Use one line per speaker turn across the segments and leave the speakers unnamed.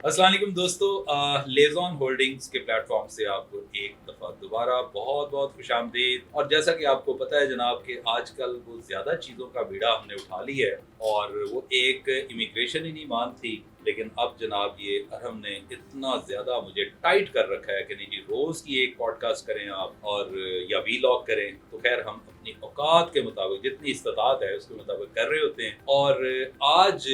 अस्सलाम वालेकुम दोस्तों, लेज़ॉन होल्डिंग्स के प्लेटफॉर्म से आपको एक दफ़ा दोबारा बहुत बहुत खुशामदीद। और जैसा कि आपको पता है जनाब कि आजकल वो ज़्यादा चीज़ों का बीड़ा हमने उठा ली है और वो एक इमिग्रेशन ही नहीं मानती। लेकिन अब जनाब ये अरहम ने इतना ज़्यादा मुझे टाइट कर रखा है कि नहीं जी, रोज़ की एक पॉडकास्ट करें आप और या वीलॉग करें। तो खैर हम अपनी औकात के मुताबिक जितनी इस्तात है उसके मुताबिक कर रहे होते हैं। और आज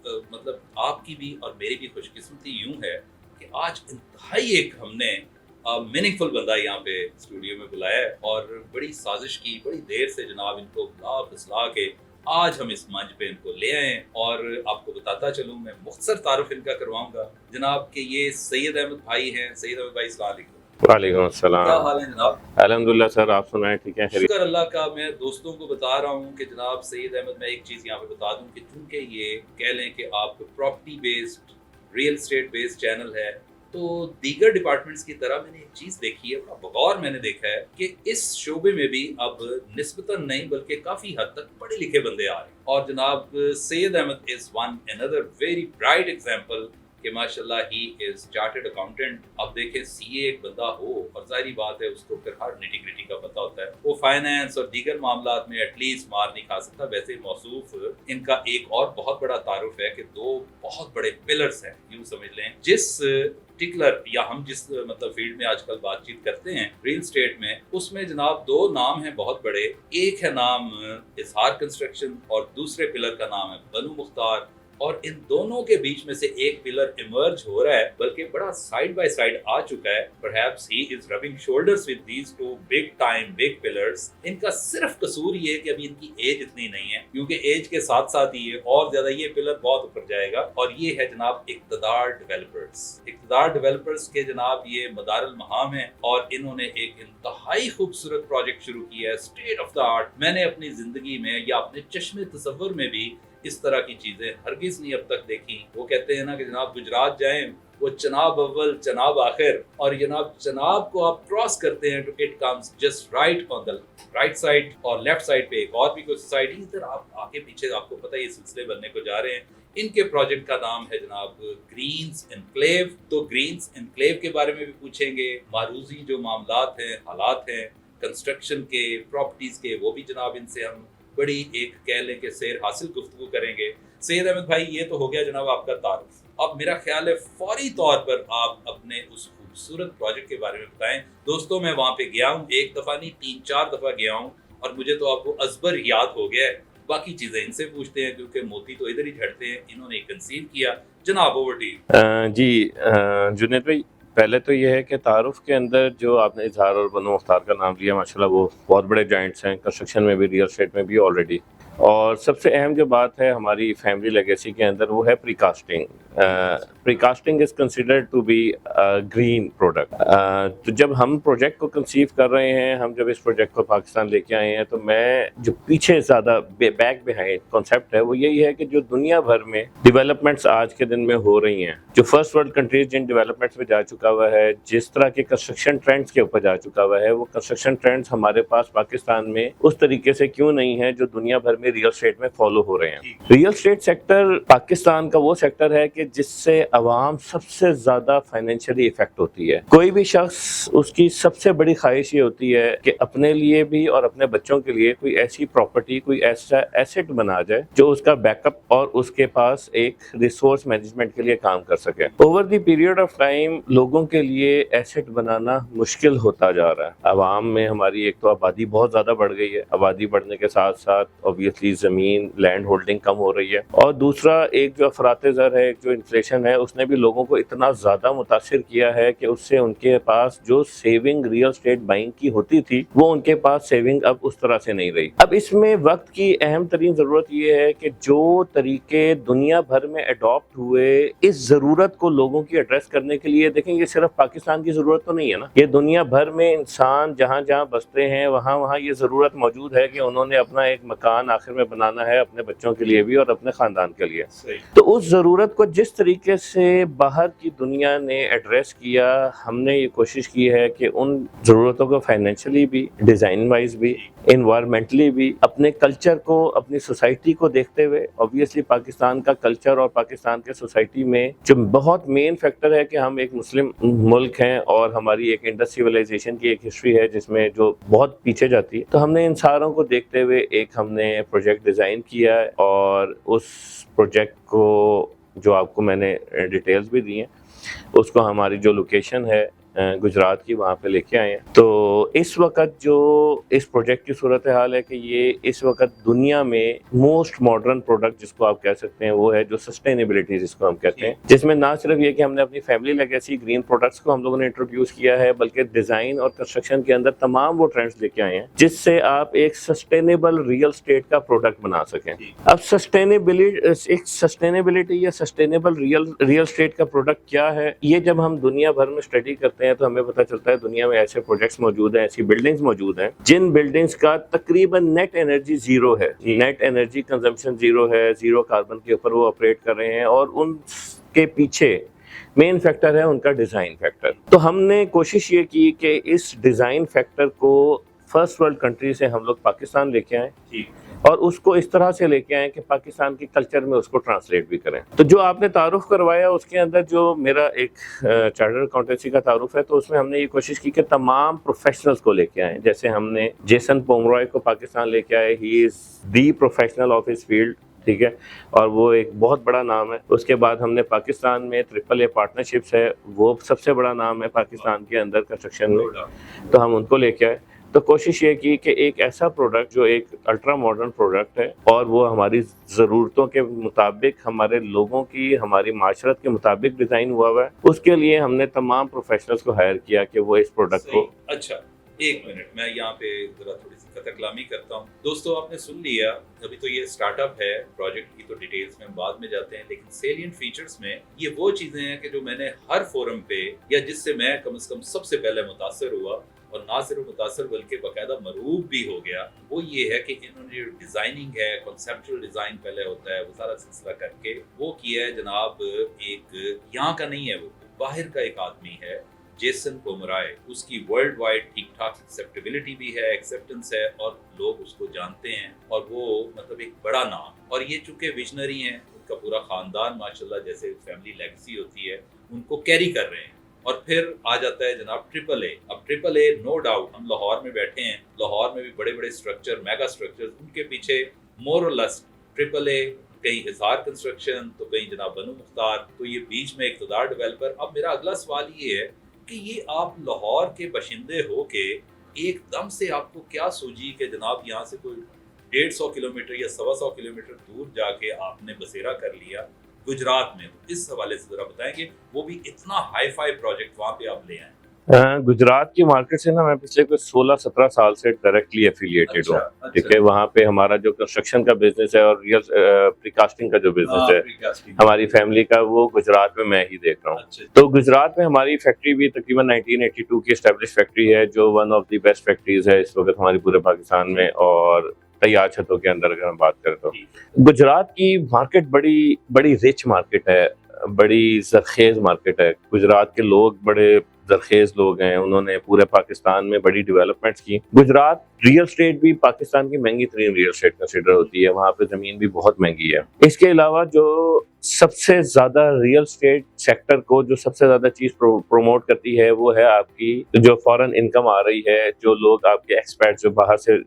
मतलब आपकी भी और मेरी भी खुशकिस्मती यूं है कि आज इंतहाई एक हमने मीनिंगफुल बंदा यहाँ पे स्टूडियो में बुलाया है और बड़ी साजिश की, बड़ी देर से जनाब इनको बुला फुसला के आज हम इस मंच पे इनको ले आए हैं। और आपको बताता चलूँ, मैं मुख्तसर तारुफ इनका करवाऊंगा जनाब कि ये सैयद अहमद भाई हैं। सैयद अहमद भाई अस्सलाम वालेकुम।
वालेकुम
क्या
अस्सलाम।
हाल है जनाब?
अल्हम्दुलिल्लाह सर, आप सुनाएं, ठीक है?
शुक्र अल्लाह का। मैं दोस्तों को बता रहा हूँ कि जनाब सैयद अहमद, मैं एक चीज़ यहाँ पे बता दूँ कि चूँकि ये कह लें कि आप property based, real estate based channel है, तो दीगर डिपार्टमेंट्स की तरह मैंने एक चीज़ देखी है, बड़ा बगौर मैंने देखा है कि इस शोबे में भी अब निस्बतन नहीं बल्कि काफ़ी हद तक पढ़े लिखे बंदे आ रहे हैं। और जनाब Syed Ahmad is one another very bright example कि माशाल्लाह ही इज चार्टर्ड अकाउंटेंट। अब देखें, सीए एक बंदा हो और जाहिर बात है उसको फिर हर निटी ग्रिटी का पता होता है, वो फाइनेंस और दीगर मामलात में एटलीस्ट मार नहीं खा सकता। वैसे मौसूफ इनका एक और बहुत बड़ा तारुफ है कि दो बहुत बड़े पिलर्स हैं, यूं समझ लें। जिस पर्टिकुलर या हम जिस मतलब फील्ड में आजकल बातचीत करते हैं रियल स्टेट में, उसमें जनाब दो नाम हैं बहुत बड़े। एक है नाम इजहार कंस्ट्रक्शन और दूसरे पिलर का नाम है बनु मुख्तार। और इन दोनों के बीच में से एक पिलर इमर्ज हो रहा है, बल्कि बड़ा साइड बाय साइड आ चुका है। Perhaps he is rubbing shoulders with these two big time big pillars. इनका सिर्फ कसूर ये है कि अभी इनकी एज इतनी नहीं है, क्योंकि एज के साथ साथ ही ये और ज्यादा ये पिलर बहुत ऊपर जाएगा। और ये है जनाब इक्तदार डेवलपर्स। इक्तदार डेवलपर्स के जनाब ये मदारुल महाम है और इन्होंने एक इंतहाई खूबसूरत प्रोजेक्ट शुरू किया है, स्टेट ऑफ द आर्ट। मैंने अपनी जिंदगी में या अपने चश्मे तसव्वुर में भी इस तरह की चीजें हरगिज नहीं अब तक देखी। वो कहते हैं ना कि जनाब गुजरात जाएं, वो चनाब अव्वल चनाब आखिर, और जनाब चनाब को आप क्रॉस करते हैं तो it comes just right on the right side, और लेफ्ट साइड पे एक और भी कोई सोसाइटी। इधर आप आगे पीछे आपको पता है ये सिलसिले बनने को जा रहे हैं। इनके प्रोजेक्ट का नाम है जनाब ग्रीन्स एनक्लेव। तो ग्रीन्स एनक्लेव के बारे में भी पूछेंगे, मारूजी जो मामलात हैं, हालात हैं कंस्ट्रक्शन के, प्रॉपर्टीज के, वो भी जनाब इनसे हम बड़ी एक कह लें कि सैर हासिल गुफ्तगू करेंगे। सैयद अहमद भाई, ये तो हो गया जनाब आपका तारुफ। अब मेरा ख्याल है फौरी तौर पर आप अपने उस खूबसूरत प्रोजेक्ट के बारे में बताएं। दोस्तों, मैं वहाँ पे गया हूँ, एक दफ़ा नहीं 3-4 दफ़ा गया हूँ और मुझे तो आपको अजबर याद हो गया है। बाकी चीज़ें इनसे पूछते हैं क्योंकि मोती तो इधर ही झड़ते हैं, इन्होंने कंसीव किया। जनाब ओवर टू यू।
जी जुनेद भाई, पहले तो ये है कि तारुफ के अंदर जो आपने इजहार और बनु मुख्तार का नाम लिया, माशाल्लाह वो बहुत बड़े जाइंट्स हैं कंस्ट्रक्शन में भी, रियल एस्टेट में भी ऑलरेडी। और सबसे अहम जो बात है हमारी फैमिली लेगेसी के अंदर, वो है precasting. Precasting is considered to be green product. तो जब हम प्रोजेक्ट को कंसीव कर रहे हैं, हम जब इस प्रोजेक्ट को पाकिस्तान लेके आए हैं, तो मैं जो पीछे ज़्यादा बैक बिहाइंड कॉन्सेप्ट है वो यही है कि जो दुनिया भर में डेवलपमेंट्स आज के दिन में हो रही हैं, जो फर्स्ट वर्ल्ड कंट्रीज जिन डेवलपमेंट्स में जा चुका हुआ है, जिस तरह के कंस्ट्रक्शन ट्रेंड्स के ऊपर जा चुका हुआ है, वो कंस्ट्रक्शन ट्रेंड्स हमारे पास पाकिस्तान में उस तरीके से क्यों नहीं है जो दुनिया भर में रियल स्टेट में फॉलो हो रहे हैं। रियल स्टेट सेक्टर पाकिस्तान का वो सेक्टर है कि जिससे अवाम सबसे ज्यादा फाइनेंशियली इफेक्ट होती है। कोई भी शख्स, उसकी सबसे बड़ी ख्वाहिश ये होती है कि अपने लिए भी और अपने बच्चों के लिए कोई ऐसी प्रॉपर्टी, कोई ऐसा एसेट बना जाए जो उसका बैकअप और उसके पास एक रिसोर्स मैनेजमेंट के लिए काम कर सके। Over the period of time लोगों के लिए एसेट बनाना मुश्किल होता जा रहा है। अवाम में हमारी एक तो आबादी बहुत ज्यादा बढ़ गई है, आबादी बढ़ने के साथ साथ ऑब्वियसली जमीन, लैंड होल्डिंग कम हो रही है, और दूसरा एक जो अफरात ज़र है, एक जो इन्फ्लेशन है, उसने भी लोगों को इतना ज़्यादा मुतासिर किया है कि उससे उनके पास जो सेविंग रियल स्टेट बाइंग की होती थी, वो उनके पास सेविंग अब उस तरह से नहीं रही। अब इसमें वक्त की अहम तरीन ज़रूरत ये है कि जो तरीके दुनिया भर में अडॉप्ट हुए, इस ज़रूरत को लोगों की एड्रेस करने के लिए, देखें ये सिर्फ पाकिस्तान की ज़रूरत तो नहीं है ना, ये दुनिया भर में इंसान जहाँ जहाँ बसते हैं वहाँ वहाँ ये ज़रूरत मौजूद है कि उन्होंने अपना एक मकान آخر میں بنانا ہے اپنے بچوں کے لیے بھی اور اپنے خاندان کے لیے.
صحیح.
تو اس ضرورت کو جس طریقے سے باہر کی دنیا نے ایڈریس کیا، ہم نے یہ کوشش کی ہے کہ ان ضرورتوں کو فائنینشلی بھی، ڈیزائن وائز بھی، انوائرمنٹلی بھی، اپنے کلچر کو، اپنی سوسائٹی کو دیکھتے ہوئے. آبویسلی پاکستان کا کلچر اور پاکستان کے سوسائٹی میں جو بہت مین فیکٹر ہے کہ ہم ایک مسلم ملک ہیں اور ہماری ایک انڈسٹریلائزیشن کی ایک ہسٹری ہے جس میں جو بہت پیچھے جاتی ہے. تو ہم نے ان ساروں کو دیکھتے ہوئے ایک ہم نے پروجیکٹ ڈیزائن کیا ہے، اور اس پروجیکٹ کو جو آپ کو میں نے ڈیٹیلز بھی دی ہیں، اس کو ہماری جو لوکیشن ہے گجرات کی، وہاں پہ لے کے آئے ہیں. تو اس وقت جو اس پروجیکٹ کی صورتحال ہے کہ یہ اس وقت دنیا میں موسٹ ماڈرن پروڈکٹ جس کو آپ کہہ سکتے ہیں وہ ہے جو سسٹینیبلٹی جس کو ہم کہتے ہیں، جس میں نہ صرف یہ کہ ہم نے اپنی فیملی لیگیسی گرین پروڈکٹس کو ہم لوگوں نے انٹروڈیوس کیا ہے، بلکہ ڈیزائن اور کنسٹرکشن کے اندر تمام وہ ٹرینڈز لے کے آئے ہیں جس سے آپ ایک سسٹینیبل ریئل اسٹیٹ کا پروڈکٹ بنا سکیں. اب سسٹینیبلٹی یا سسٹینیبل ریئل اسٹیٹ کا پروڈکٹ کیا ہے، یہ جب ہم دنیا بھر میں اسٹڈی کرتے ہیں تو ہمیں پتہ چلتا ہے دنیا میں ایسے پروجیکٹس موجود ہیں، ایسی بلڈنگز موجود ہیں جن بلڈنگز کا تقریباً نیٹ انرجی زیرو ہے، نیٹ انرجی کنزمپشن زیرو ہے، زیرو کاربن کے اوپر وہ آپریٹ کر رہے ہیں، اور ان کے پیچھے مین فیکٹر ہے ان کا ڈیزائن فیکٹر. تو ہم نے کوشش یہ کی کہ اس ڈیزائن فیکٹر کو فرسٹ ورلڈ کنٹری سے ہم لوگ پاکستان لے کے آئیں، اور اس کو اس طرح سے لے کے آئیں کہ پاکستان کی کلچر میں اس کو ٹرانسلیٹ بھی کریں. تو جو آپ نے تعارف کروایا اس کے اندر جو میرا ایک چارٹرڈ اکاؤنٹنسی کا تعارف ہے، تو اس میں ہم نے یہ کوشش کی کہ تمام پروفیشنلز کو لے کے آئیں. جیسے ہم نے جیسن پومرائے کو پاکستان لے کے آئے، ہی از the professional of his field, ٹھیک ہے، اور وہ ایک بہت بڑا نام ہے. اس کے بعد ہم نے پاکستان میں AAA پارٹنرشپس ہے، وہ سب سے بڑا نام ہے پاکستان کے اندر کنسٹرکشن میں، تو ہم ان کو لے کے آئے. تو کوشش یہ کی کہ ایک ایسا پروڈکٹ جو ایک الٹرا ماڈرن پروڈکٹ ہے اور وہ ہماری ضرورتوں کے مطابق، ہمارے لوگوں کی، ہماری معاشرت کے مطابق ڈیزائن ہوا ہے، اس کے لیے ہم نے تمام پروفیشنلز کو ہائر کیا کہ وہ اس پروڈکٹ کو.
اچھا ایک منٹ، میں یہاں پہ ذرا تھوڑی سی قطع کلامی کرتا ہوں. دوستو آپ نے سن لیا، ابھی تو یہ سٹارٹ اپ ہے، پروجیکٹ کی تو ڈیٹیلز میں بعد میں جاتے ہیں، لیکن سیلینٹ فیچرز میں یہ وہ چیزیں ہیں کہ جو میں نے ہر فورم پہ، یا جس سے میں کم از کم سب سے پہلے متاثر ہوا، اور نہ صرف متاثر بلکہ باقاعدہ مرعوب بھی ہو گیا، وہ یہ ہے کہ انہوں نے جو ڈیزائننگ ہے، کنسیپچل ڈیزائن پہلے ہوتا ہے، وہ سارا سلسلہ کر کے وہ کیا ہے. جناب ایک یہاں کا نہیں ہے، وہ باہر کا ایک آدمی ہے، جیسن پومرائے. اس کی ورلڈ وائڈ ٹھیک ٹھاک ایکسیپٹیبلٹی بھی ہے، ایکسیپٹنس ہے، اور لوگ اس کو جانتے ہیں، اور وہ مطلب ایک بڑا نام. اور یہ چونکہ ویژنری ہیں، ان کا پورا خاندان ماشاءاللہ جیسے فیملی لیگیسی ہوتی ہے ان کو کیری کر رہے ہیں. اور پھر آ جاتا ہے جناب AAA. اب AAA نو ڈاؤٹ، ہم لاہور میں بیٹھے ہیں، لاہور میں بھی بڑے بڑے اسٹرکچر، میگا اسٹرکچر، ان کے پیچھے مور اور لیس AAA، کہیں ہزار کنسٹرکشن، تو کہیں جناب بنو مختار، تو یہ بیچ میں اقتدار ڈیولپر. اب میرا اگلا سوال یہ ہے کہ یہ آپ لاہور کے باشندے ہو کے ایک دم سے آپ کو کیا سوجی کہ جناب یہاں سے کوئی 150 کلومیٹر یا 125 کلومیٹر دور جا کے آپ نے بسیرا کر لیا گجرات میں؟ تو اس حوالے سے ذرا بتائیں کہ وہ بھی اتنا ہائی فائی پروجیکٹ وہاں پہ آپ لے آئیں.
گجرات کی مارکیٹ سے نا میں پچھلے کوئی 16-17 سال سے ڈائریکٹلی ایفیلیٹڈ ہوں، ٹھیک ہے. وہاں پہ ہمارا جو کنسٹرکشن کا بزنس ہے اور ریئل پریکاسٹنگ کا جو بزنس ہے ہماری فیملی کا، وہ گجرات میں ہی دیکھ رہا ہوں. تو گجرات میں ہماری فیکٹری بھی تقریباً 1982 کی اسٹیبلش فیکٹری ہے، جو one of the best factories ہے اس وقت ہماری پورے پاکستان میں. اور تیار چھتوں کے اندر اگر ہم بات کریں تو گجرات کی مارکیٹ بڑی رچ مارکیٹ ہے، بڑی زرخیز مارکیٹ ہے. گجرات کے لوگ بڑے زرخیز لوگ ہیں، انہوں نے پورے پاکستان میں بڑی ڈیولپمنٹس کی. گجرات ریئل اسٹیٹ بھی پاکستان کی مہنگی ترین ریئل اسٹیٹ کنسیڈر ہوتی ہے، وہاں پہ زمین بھی بہت مہنگی ہے. اس کے علاوہ جو سب سے زیادہ ریئل اسٹیٹ سیکٹر کو جو سب سے زیادہ چیز پروموٹ کرتی ہے وہ ہے آپ کی جو فورن انکم آ رہی ہے، جو لوگ آپ کے ایکسپیرٹ جو باہر سے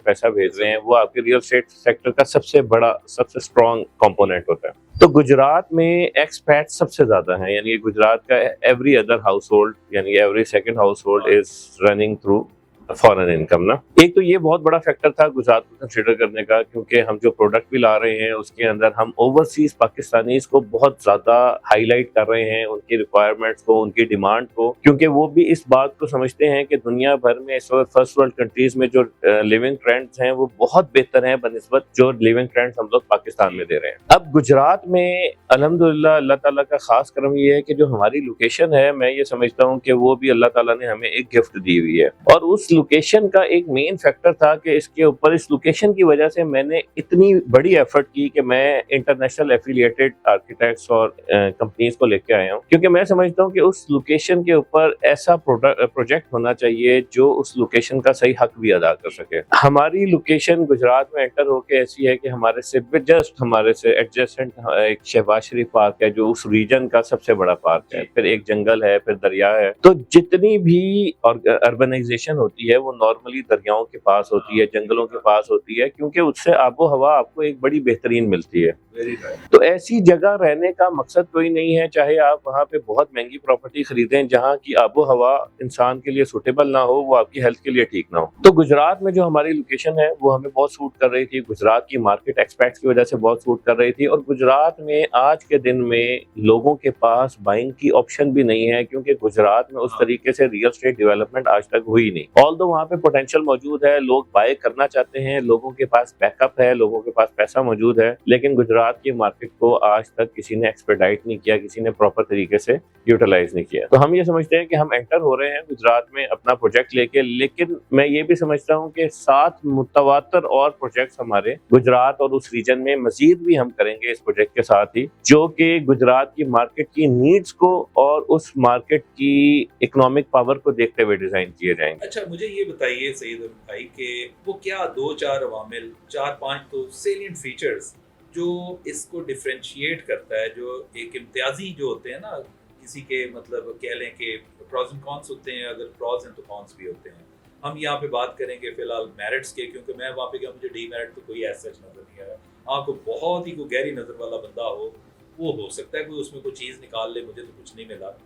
پیسہ بھیج رہے ہیں، وہ آپ کے ریئل اسٹیٹ سیکٹر کا سب سے بڑا، سب سے اسٹرانگ کمپوننٹ ہوتا ہے. تو گجرات میں ایکسپیٹ سب سے زیادہ ہیں، یعنی گجرات کا ایوری ادر ہاؤس ہولڈ، یعنی every second house hold is running through foreign income نا. ایک تو یہ بہت بڑا فیکٹر تھا گجرات کو کنسیڈر کرنے کا، کیونکہ ہم جو پروڈکٹ بھی لا رہے ہیں اس کے اندر ہم اوورسیز پاکستانیز کو بہت زیادہ ہائی لائٹ کر رہے ہیں، ان کی ریکوائرمنٹس کو، ان کی ڈیمانڈ کو، کیونکہ وہ بھی اس بات کو سمجھتے ہیں کہ دنیا بھر میں اس وقت فرسٹ ورلڈ کنٹریز میں جو لیونگ ٹرینڈز ہیں وہ بہت بہتر ہیں بنسبت جو لیونگ ٹرینڈز ہم لوگ پاکستان میں دے رہے ہیں. اب گجرات میں الحمدللہ اللہ تعالیٰ کا خاص کرم یہ ہے کہ جو ہماری لوکیشن ہے، میں یہ سمجھتا ہوں کہ وہ بھی اللہ تعالیٰ نے ہمیں ایک گفٹ دی ہوئی ہے، اور اس लोकेशन का एक मेन फैक्टर था कि इसके ऊपर इस लोकेशन की वजह से मैंने इतनी बड़ी एफर्ट की कि मैं इंटरनेशनल एफिलिएटेड आर्किटेक्ट्स और कंपनीज को लेके आया हूँ, क्योंकि मैं समझता हूँ कि उस लोकेशन के ऊपर ऐसा प्रोजेक्ट होना चाहिए जो उस लोकेशन का सही हक भी अदा कर सके। हमारी लोकेशन गुजरात में एंटर होके ऐसी है कि हमारे से जस्ट हमारे से एडजेसेंट एक शहबाज शरीफ पार्क है जो उस रीजन का सबसे बड़ा पार्क है, फिर एक जंगल है, फिर दरिया है। तो जितनी भी अर्बनाइजेशन होती है वो नॉर्मली दरियाओं के पास होती है, जंगलों के पास होती है, क्योंकि उससे आबो हवा आपको एक बड़ी बेहतरीन मिलती है। तो ऐसी जगह रहने का मकसद कोई नहीं है, चाहे आप वहाँ पे बहुत महंगी प्रॉपर्टी खरीदें जहाँ की आबो हवा इंसान के लिए सूटेबल ना हो, वो आपकी हेल्थ के लिए ठीक ना हो। तो गुजरात में जो हमारी लोकेशन है वो हमें बहुत सूट कर रही थी, गुजरात की मार्केट एक्सपेक्ट्स की वजह से बहुत सूट कर रही थी, और गुजरात में आज के दिन में लोगों के पास बाइंग की ऑप्शन भी नहीं है, क्योंकि गुजरात में उस तरीके से रियल स्टेट डेवलपमेंट आज तक हुई नहीं। ऑल्दो वहाँ पे पोटेंशियल मौजूद है, लोग बाय करना चाहते हैं, लोगों के पास बैकअप है, लोगों के पास पैसा मौजूद है, लेकिन गुजरात की मार्केट को आज तक किसी ने एक्सपेडाइट नहीं किया, किसी ने प्रॉपर तरीके से यूटिलाइज नहीं किया। तो हम ये समझते हैं कि हम एंटर हो रहे हैं गुजरात में अपना प्रोजेक्ट लेके, लेकिन मैं ये भी समझता हूँ कि 7 मुतवातर और प्रोजेक्ट्स हमारे गुजरात और उस रीजन में मजीद भी हम करेंगे इस प्रोजेक्ट के साथ ही, जो कि गुजरात की मार्केट की नीड्स को और उस मार्केट की इकोनॉमिक पावर को देखते हुए डिजाइन किए जाएंगे।
अच्छा, मुझे ये बताइए सईद अहमद भाई कि वो क्या 2-4 अवामिल, 4-5 तो सेलिएंट फीचर्स जो इसको डिफरेंशिएट करता है, जो एक इम्तियाजी जो होते हैं ना किसी के, मतलब कह लें कि प्रॉज एंड कॉन्स होते हैं, अगर प्रॉज हैं तो कॉन्स भी होते हैं। हम यहाँ पे बात करेंगे फिलहाल मेरिट्स के, क्योंकि मैं वहाँ पे गया, मुझे डीमेरिट तो कोई ऐसा नजर नहीं आया। आपको बहुत ही कोई गहरी नज़र वाला बंदा हो सकता है कोई उसमें कोई चीज़ निकाल ले, मुझे तो कुछ नहीं मिला।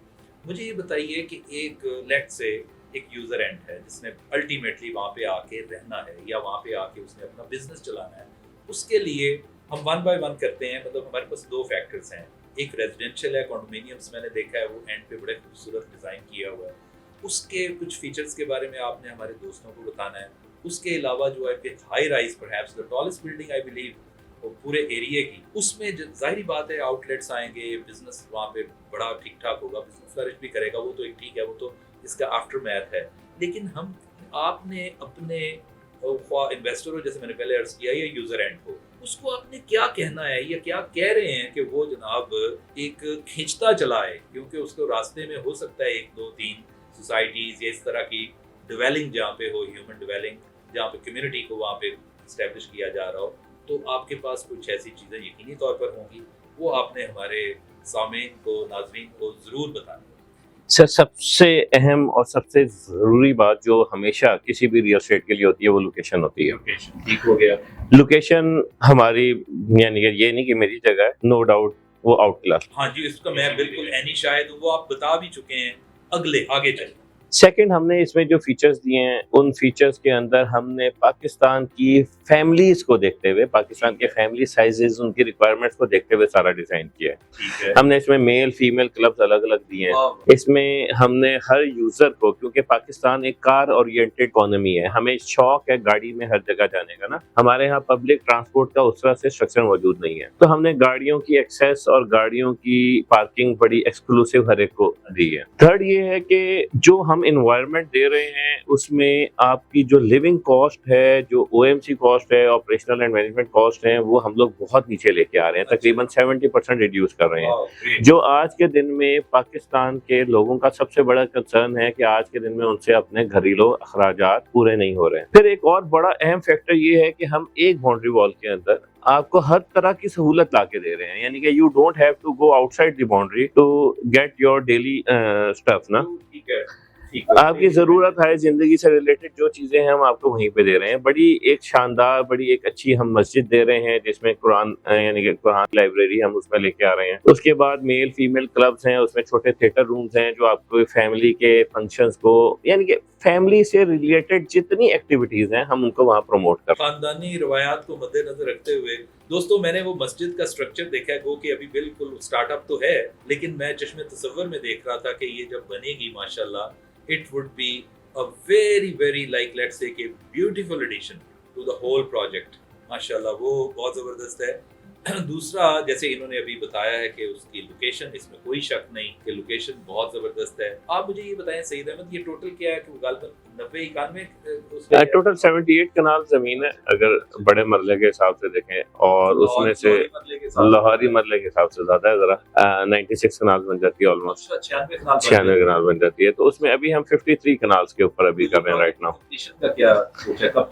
मुझे ये बताइए कि एक लेट से एक यूज़र एंड है जिसने अल्टीमेटली वहाँ पे आके रहना है या वहाँ पे आके उसने अपना बिजनेस चलाना है, उसके लिए हम 1 बाय 1 करते हैं। मतलब हमारे पास 2 फैक्टर्स हैं, एक रेजिडेंशियल है, कॉन्डोमिनियम्स मैंने देखा है, वो एंड पे बड़े खूबसूरत डिज़ाइन किया हुआ है, उसके कुछ फीचर्स के बारे में आपने हमारे दोस्तों को बताना है। उसके अलावा जो है कि high rise, perhaps the tallest building I believe पूरे एरिया की, उसमें जाहिर बात है आउटलेट्स आएंगे, बिजनेस वहाँ पे बड़ा ठीक ठाक होगा, बिजनेस फ्लरिश भी करेगा, वो तो एक ठीक है, वो तो इसका आफ्टर मैथ है। लेकिन हम आपने अपने इन्वेस्टर हो, जैसे मैंने पहले अर्ज किया, या यूजर एंड को, उसको आपने क्या कहना है या क्या कह रहे हैं कि वो जनाब एक खींचता चला है, क्योंकि उसको रास्ते में हो सकता है 1, 2, 3 सोसाइटीज या इस तरह की डिवेलिंग जहाँ पे हो, ह्यूमन डिवेलिंग, जहाँ पे कम्युनिटी को वहाँ पे इस्टेब्लिश किया जा रहा हो, तो आपके पास कुछ ऐसी चीज़ें यकीनी तौर पर होंगी, वो आपने हमारे सामीन को, नाजरीन को ज़रूर बताना।
सर, सबसे अहम और सबसे ज़रूरी बात जो हमेशा किसी भी रियल एस्टेट के लिए होती है वो लोकेशन होती है।
लोकेशन ठीक हो गया,
लोकेशन हमारी, यानी ये नहीं कि मेरी जगह है, नो डाउट वो आउट क्लास।
हाँ जी, इसका मैं बिल्कुल एनी शायद हूँ, वो आप बता भी चुके हैं। आगे चलिए।
सेकंड, हमने इसमें जो फीचर्स दिए हैं उन फीचर्स के अंदर हमने पाकिस्तान की फैमिलीज को देखते हुए, पाकिस्तान के फैमिली साइजेस, उनकी रिक्वायरमेंट्स को देखते हुए सारा डिजाइन किया है। हमने इसमें मेल फीमेल क्लब्स अलग अलग दिए हैं। इसमें हमने हर यूजर को, क्योंकि पाकिस्तान एक कार ओरिएंटेड इकोनॉमी है, हमें शौक है गाड़ी में हर जगह जाने का ना, हमारे यहाँ पब्लिक ट्रांसपोर्ट का उस तरह से स्ट्रक्चर मौजूद नहीं है, तो हमने गाड़ियों की एक्सेस और गाड़ियों की पार्किंग बड़ी एक्सक्लूसिव हर एक को दी है। थर्ड ये है कि जो हम इन्वायरमेंट दे रहे हैं उसमें आपकी जो लिविंग कॉस्ट है, जो OMC कॉस्ट है, ऑपरेशनल एंड मैनेजमेंट कॉस्ट है, वो हम लोग बहुत नीचे लेके आ रहे हैं, तकरीबन 70% रिड्यूस कर रहे हैं, जो आज के दिन में पाकिस्तान के लोगों का सबसे बड़ा कंसर्न है कि आज के दिन में उनसे अपने घरेलू अखराजात पूरे नहीं हो रहे हैं। फिर एक और बड़ा अहम फैक्टर ये है कि हम एक बाउंड्री वॉल के अंदर आपको हर तरह की सहूलत ला के दे रहे हैं, यानी कि you don't have to go outside the boundary to get your daily stuff ना। ठीक है, आपकी ज़रूरत है ज़िंदगी से रिलेटेड जो चीज़ें हैं हम आपको वहीं पे दे रहे हैं। बड़ी एक शानदार, बड़ी एक अच्छी हम मस्जिद दे रहे हैं जिसमें कुरान, यानी कि कुरान लाइब्रेरी हम उसमें लेके आ रहे हैं। उसके बाद मेल फीमेल क्लब्स हैं, उसमें छोटे थिएटर रूम्स हैं जो आपको फैमिली के फंक्शंस को, यानी कि फैमिली से रिलेटेड जितनी एक्टिविटीज़ हैं हम उनको वहाँ प्रमोट कर रहे हैं।
खानदानी रवायात को मद्देनजर रखते हुए दोस्तों, मैंने वो मस्जिद का स्ट्रक्चर देखा है, गो कि अभी बिल्कुल स्टार्टअप तो है, लेकिन मैं चश्मे तसव्वुर में देख रहा था कि ये जब बनेगी माशाल्लाह, it would be a very like let's say कि beautiful addition to the whole project। माशाल्लाह वो बहुत ज़बरदस्त है। दूसरा, जैसे इन्होंने अभी बताया है कि उसकी लोकेशन, इसमें कोई शक नहीं कि लोकेशन बहुत ज़बरदस्त है। आप मुझे ये बताएं सईद अहमद, ये टोटल क्या है कि वो गालिबन 90-91
टोटल 78 कनाल जमीन है अगर बड़े मरले के हिसाब से देखें, और उसमें से लाहौरी मरले के हिसाब से ज्यादा है जरा, 96 कनाल बन जाती है ऑलमोस्ट, 96 कनाल बन जाती है। तो उसमें अभी हम 53 कनाल्स के ऊपर अभी कर रहे हैं राइट नाउ।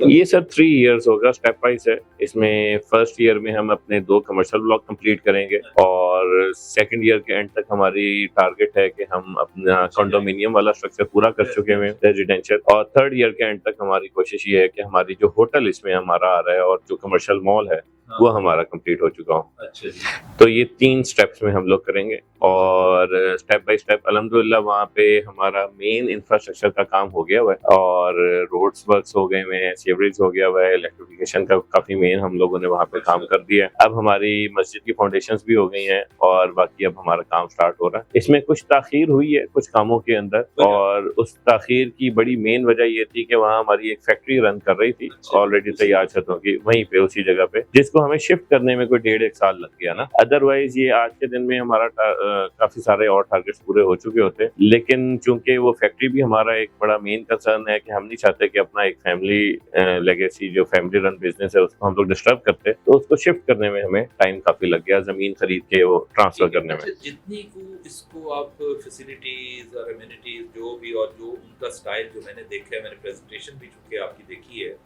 ये सर 3 इयर्स होगा, स्टेप वाइज है। इसमें फर्स्ट ईयर में हम अपने 2 कमर्शियल ब्लॉक कंप्लीट करेंगे, और सेकंड ईयर के एंड तक हमारी टारगेट है कि हम अपना कंडोमिनियम वाला स्ट्रक्चर पूरा कर चुके हैं रेजिडेंशियल, और थर्ड ईयर के एंड तक हमारी कोशिश ये है कि हमारी जो होटल इसमें हमारा आ रहा है और जो कमर्शियल मॉल है वो हमारा कंप्लीट हो चुका हो।
अच्छा जी।
तो ये 3 स्टेप्स में हम लोग करेंगे, और स्टेप बाय स्टेप अल्हम्दुलिल्लाह वहाँ पे हमारा मेन इंफ्रास्ट्रक्चर का काम हो गया हुआ है, और रोड्स वर्क्स हो गए हैं, सीवरेज हो गया हुआ है, इलेक्ट्रिफिकेशन का काफी मेन हम लोगों ने वहाँ पे काम कर दिया है। अब हमारी मस्जिद की फाउंडेशंस भी हो गई हैं, और बाकी अब हमारा काम स्टार्ट हो रहा है। इसमें कुछ ताखीर हुई है कुछ कामों के अंदर, और उस ताखीर की बड़ी मेन वजह ये थी कि वहाँ हमारी एक फैक्ट्री रन कर रही थी ऑलरेडी तैयार छतों की, वहीं पे उसी जगह पे, जिसको हमें शिफ्ट करने में कोई 1.5-1 साल लग गया ना। अदरवाइज ये आज के दिन में हमारा काफी सारे और टारगेट्स पूरे हो चुके होते, लेकिन चूंकि वो फैक्ट्री भी हमारा एक बड़ा मेन कंसर्न है कि हम नहीं चाहते कि अपना एक फैमिली लेगेसी जो फैमिली रन बिजनेस है उसको हम लोग डिस्टर्ब करते, तो उसको शिफ्ट करने में हमें टाइम काफी लग गया, जमीन खरीद के वो ट्रांसफर करने में।
जितनी को इसको आप फैसिलिटीज और एमिनिटीज जो भी, और जो उनका स्टाइल जो मैंने देखा है, मैंने प्रेजेंटेशन भी चूंकि आपकी देखी है,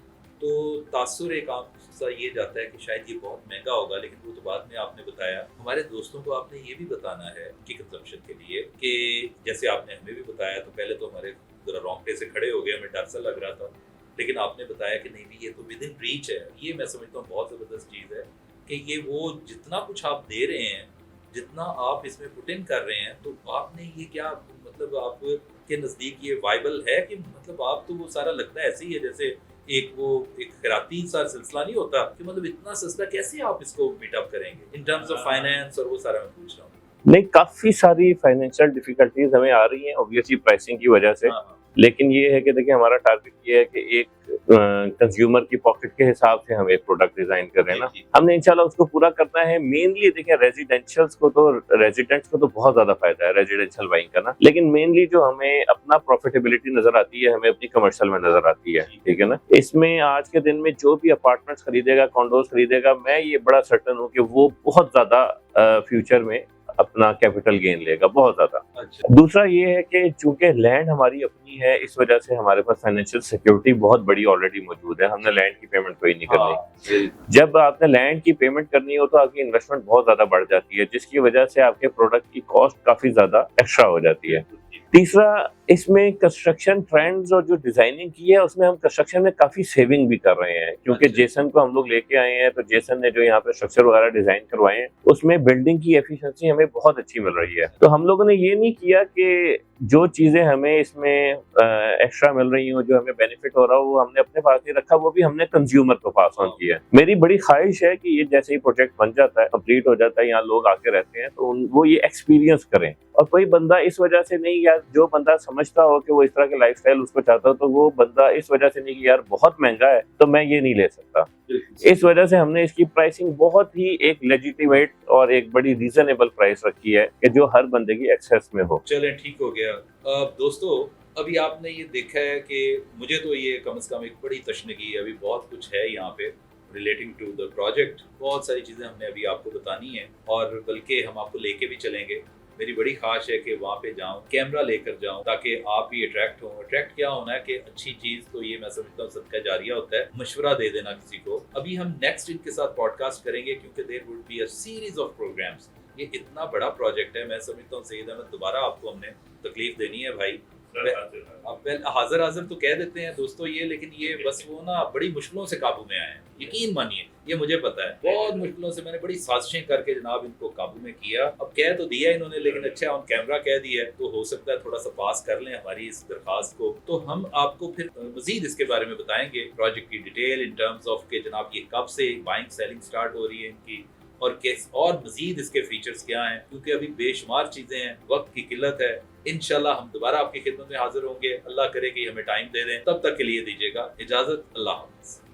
तो तासुर एक आम सा ये जाता है कि शायद ये बहुत महंगा होगा, लेकिन वो तो बाद में आपने बताया। हमारे दोस्तों को आपने ये भी बताना है कि कंजम्पशन के लिए, कि जैसे आपने हमें भी बताया, तो पहले तो हमारे जरा रोंगटे से खड़े हो गए, हमें डर सा लग रहा था, लेकिन आपने बताया कि नहीं भी ये तो विद इन रीच है। ये मैं समझता हूँ बहुत ज़बरदस्त चीज़ है कि ये वो जितना कुछ आप दे रहे हैं, जितना आप इसमें पुट इन कर रहे हैं, तो आपने ये क्या मतलब आप के नज़दीक ये वाइबल है कि मतलब आप तो वो सारा लगता है ऐसे ही है जैसे एक खैराती सा सिलसिला नहीं होता कि मतलब इतना सस्ता कैसे आप इसको मीट अप करेंगे इन टर्म्स ऑफ फाइनेंस, और वो सारा मैं पूछ रहा हूँ।
नहीं, काफी सारी फाइनेंशियल डिफिकल्टीज हमें आ रही हैं ऑब्वियसली प्राइसिंग की वजह से, लेकिन ये है कि देखिए हमारा टारगेट ये है कि एक कंज्यूमर की पॉकेट के हिसाब से हम एक प्रोडक्ट डिजाइन कर रहे हैं ना, हमने इंशाल्लाह उसको पूरा करना है। मेनली देखिए रेजिडेंशियल्स को तो, रेजिडेंट्स को तो बहुत ज्यादा फायदा है रेजिडेंशियल बाइंग का ना, लेकिन मेनली जो हमें अपना प्रॉफिटेबिलिटी नजर आती है, हमें अपनी कमर्शियल में नजर आती है, ठीक है ना। इसमें आज के दिन में जो भी अपार्टमेंट्स खरीदेगा, कॉन्डोज खरीदेगा, मैं ये बड़ा सर्टन हूँ कि वो बहुत ज्यादा फ्यूचर में अपना कैपिटल गेन लेगा, बहुत ज्यादा।
अच्छा।
दूसरा ये है कि चूंकि लैंड हमारी अपनी है, इस वजह से हमारे पास फाइनेंशियल सिक्योरिटी बहुत बड़ी ऑलरेडी मौजूद है, हमने लैंड की पेमेंट कोई नहीं करनी। जब आपने लैंड की पेमेंट करनी हो तो आपकी इन्वेस्टमेंट बहुत ज्यादा बढ़ जाती है, जिसकी वजह से आपके प्रोडक्ट की कॉस्ट काफी ज्यादा एक्स्ट्रा हो जाती है। तीसरा, इसमें कंस्ट्रक्शन ट्रेंड्स और जो डिजाइनिंग की है उसमें हम कंस्ट्रक्शन में काफी सेविंग भी कर रहे हैं, क्योंकि जेसन को हम लोग लेके आए हैं, तो जेसन ने जो यहाँ पे स्ट्रक्चर वगैरह डिजाइन करवाए हैं उसमें बिल्डिंग की एफिशिएंसी हमें बहुत अच्छी मिल रही है। तो हम लोगों ने ये नहीं किया कि जो चीजें हमें इसमें एक्स्ट्रा मिल रही हो, जो हमें बेनिफिट हो रहा हो, वो हमने अपने पास नहीं रखा, वो भी हमने कंज्यूमर को पास ऑन किया। मेरी बड़ी ख्वाहिश है कि ये जैसे ही प्रोजेक्ट बन जाता है, कंप्लीट हो जाता है, यहाँ लोग आके रहते हैं, तो वो ये एक्सपीरियंस करें। और कोई बंदा इस वजह से नहीं, यार जो बंदा समझता हो कि वो इस तरह के लाइफस्टाइल उसको चाहता हो, तो वो बंदा इस वजह से नहीं कि यार बहुत महंगा है तो मैं ये नहीं ले सकता। इस वजह से हमने इसकी प्राइसिंग बहुत ही एक लेजिटिमेट और एक बड़ी रीजनेबल प्राइस रखी है कि जो हर बंदे की एक्सेस में हो।
चलें, ठीक हो गया। दोस्तों, अभी आपने ये देखा है कि मुझे तो ये कम से कम एक बड़ी तशनगी है, अभी बहुत कुछ है यहाँ पे रिलेटिंग टू द प्रोजेक्ट, बहुत सारी चीज़ें हमने अभी आपको बतानी है, और बल्कि हम आपको लेके भी चलेंगे। मेरी बड़ी ख्वाहिश है कि वहाँ पे जाऊँ, कैमरा लेकर जाऊँ, ताकि आप भी अट्रैक्ट हों। अट्रैक्ट क्या होना है कि अच्छी चीज़ तो ये मैं समझता हूँ सदका जारिया होता है, मशवरा दे देना किसी को। अभी हम नेक्स्ट इनके साथ पॉडकास्ट करेंगे, क्योंकि there would be a series of programmes. ये इतना बड़ा प्रोजेक्ट है, मैं समझता हूँ सईद अहमद दोबारा आपको हमने तकलीफ देनी है भाई। अब हाजिर हाजिर तो कह देते हैं दोस्तों ये, लेकिन ये बस वो ना बड़ी मुश्किलों से काबू में आए हैं, यकीन मानिए, ये मुझे पता है। बहुत मुश्किलों से मैंने बड़ी साजिशें करके जनाब इनको काबू में किया। अब कह तो दिया इन्होंने, लेकिन अच्छा ऑन कैमरा कह दिया, तो हो सकता है थोड़ा सा पास कर लें हमारी इस दरखास्त को, तो हम आपको फिर मजीद इसके बारे में बताएंगे, प्रोजेक्ट की डिटेल इन टर्म्स ऑफ के जनाब ये कब से बाइंग सेलिंग स्टार्ट हो रही है इनकी, और कैस और मजीद इसके फीचर्स क्या हैं, क्योंकि अभी बेशुमार चीज़ें हैं, वक्त की किल्लत है। इंशाल्लाह हम दोबारा आपकी खिदमत में हाजिर होंगे, अल्लाह करे कि हमें टाइम दे दें। तब तक के लिए दीजिएगा इजाज़त, अल्लाह हाफ़िज़।